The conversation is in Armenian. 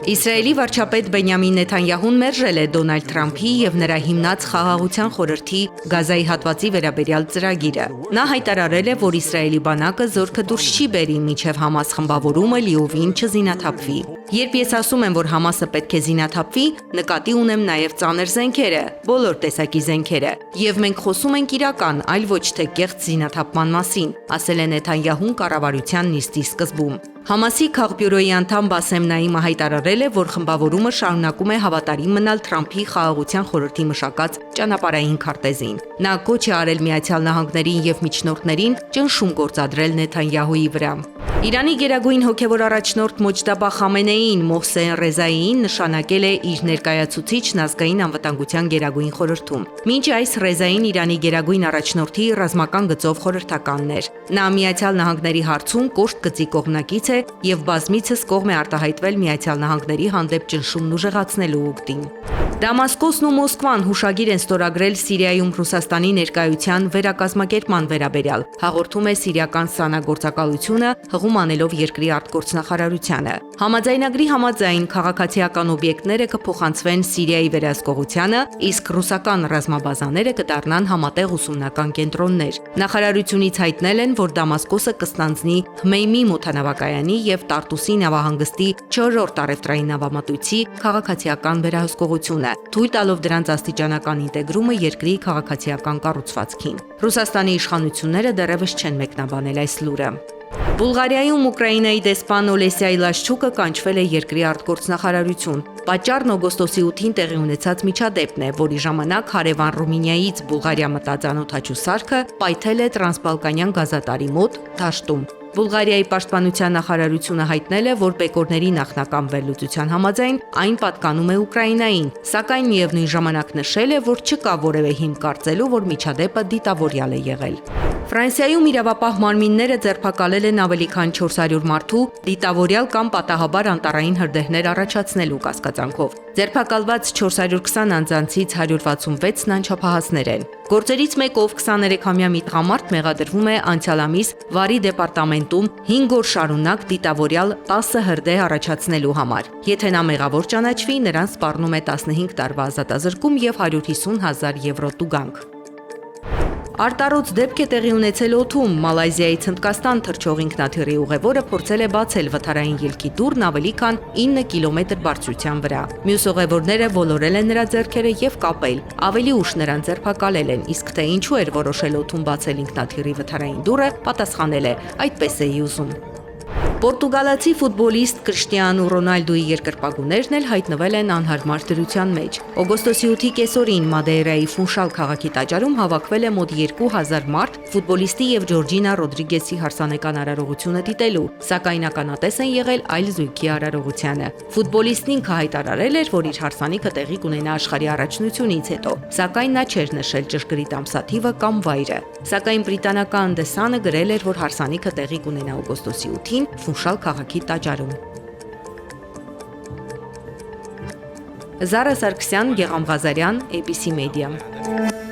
Իսրայելի վարչապետ Բենյամին Նեթանյահուն մերժել է Դոնալդ Թրամփի եւ նրա հիմնած խաղաղության խորհրդի Գազայի հատվածի վերաբերյալ ծրագիրը։ Նա հայտարարել է, որ Իսրայելի բանակը զորքը դուրս չի բերի, մինչև Համաս խմբավորումը լիովին չզինաթափվի։ Երբ ես ասում եմ, որ Համասը պետք է զինաթափվի, նկատի ունեմ նաև ծանր զենքերը, բոլոր տեսակի զենքերը, եւ մենք խոսում ենք իրական, այլ ոչ թե կեղծ զինաթափման մասին, ասել է Նեթանյահուն կառավարության նիստի սկզբում։ Համասի քաղբյուրոյի անդամ Բասեմ Նաիմը հայտարարել է, որ խմբավորումը շարունակում է հավատարիմ մնալ Թրամփի խաղաղության խորհրդի մշակած ճանապարհային քարտեզին։ Նա կոչ է արել Միացյալ Նահանգներին եւ միջնորդներին ճնշում գործադրել Նեթանյահուի վրա։ Իրանի գերագույն հոգևոր առաջնորդ Մոջտաբա Խամենեին Մոհսեն Ռեզայիին նշանակել է իր ներկայացուցիչն ազգային անվտանգության գերագույն խորհրդում։ Մինչ այս Ռեզային Իրանի գերագույն առաջնորդի ռազմական գծով խորհրդականն էր։ Նա Միացյալ Նահանգների հարցում կոշտ գծի կողմնակից է եւ բազմիցս կողմ է արտահայտվել Միացյալ Նահանգների հանդեպ ճնշումն ուժեղացնելու ուկտին։ Դամասկոսն ու Մոսկվան հուշագիր են ստորագրել Սիրիայում Ռուսաստանի ներկայության վերակազմակերպման վերաբերյալ, հաղորդում է սիրիական սանագործակալությունը, հղում անելով երկրի արտգործնախարարությանը։ Համաձայնագրի համաձայն քաղաքացիական օբյեկտները կփոխանցվեն Սիրիայի վերահսկողությանը, իսկ ռուսական ռազմաբազաները կդառնան համատեղ ուսումնական կենտրոններ։ Նախարարությունից հայտնել են, որ Դամասկոսը կստանձնի Հմեյմի օդանավակայանի եւ Տարտուսի նավահանգստի 4-րդ առևտրային նավամատույցի քաղաքացիական վերահսկողությունը, թույլ տալով դրանց աստիճանական ինտեգրումը երկրի քաղաքացիական կառուցվածքին։ Ռուսաստանի իշխանությունները դեռևս չեն մեկնաբանել այս լուրը։ Բուլղարիայում Ուկրաինայի դեսպան Օլեսիա Իլաշչուկը կանչվել է երկրի արտգործնախարարություն։ Պատճառն օգոստոսի 8-ին տեղի ունեցած միջադեպն է, որի ժամանակ հարևան Ռումինիայից Բուլղարիա մտած անօդաչու սարքը պայթել է տրանսբալկանյան գազատարի մոտ Դաշտում։ Բուլղարիայի պաշտպանության նախարարությունը հայտնել է, որ բեկորների նախնական վերլուծության համաձայն այն պատկանում է Ուկրաինային, սակայն միևնույն ժամանակ նշել է, որ չկա որևէ հիմք կարծելու, որ միջադեպը դիտավորյալ է եղել։ Ֆրանսիայում իրավապահ մարմինները ձերբակալել են ավելի քան 400 մարդու դիտավորյալ կամ պատահաբար անտառային հրդեհներ առաջացնելու կասկածանքով։ Ձերբակալված 420 անձանցից 166-ն անչափահասներ են։ Գործերից մեկով 23-ամյա մի տղամարդ մեղադրվում է անցյալ ամիս Վարի դեպարտամենտում 5 օր շարունակ դիտավորյալ 10 հրդեհ առաջացնելու համար։ Եթե նա մեղավոր ճանաչվի, նրան սպառնում է 15 տարվա ազատազրկում եւ 150,000 եվրո տուգանք։ Արտառոց դեպք է տեղի ունեցել օդում։ Մալայզիայից Հնդկաստան թռչող ինքնաթիռի ուղևորը փորձել է բացել վթարային ելքի դուռն ավելի քան 9 կիլոմետր բարձրության վրա։ Մյուս ուղևորները ոլորել են նրա ձեռքերը եւ կապել։ Ավելի ուշ նրան ձերբակալել են, իսկ թե ինչու էր որոշել օդում բացել ինքնաթիռի վթարային դուռը, պատասխանել է՝ այդպես էի ուզում։ Պորտուգալացի ֆուտբոլիստ Կրիշտիանու Ռոնալդուի երկրպագուներն էլ հայտնվել են անհարմար դրության մեջ։ Օգոստոսի 8-ի կեսօրին Մադեյրայի Ֆունշալ քաղաքի տաճարում հավաքվել է մոտ 2000 մարդ ֆուտբոլիստի եւ Ջորջինա Ռոդրիգեսի հարսանեկան արարողությունը դիտելու, սակայն ականատես են եղել այլ զույգի արարողությանը։ Ֆուտբոլիստն ինքը հայտարարել էր, որ իր հարսանիքը տեղի կունենա աշխարհի առաջնությունից հետո, սակայն նա չէր նշել ճշգրիտ ամսաթիվը կամ վայրը։ Սակայն բրիտանական The Sun-ը գրել էր, որ հարսանիքը տեղի կունենա օգոստոսի 8-ին Ֆունշալ քաղաքի տաճարում։ Զարա Սարգսյան, Գեղամ Ղազարյան, ABC Media։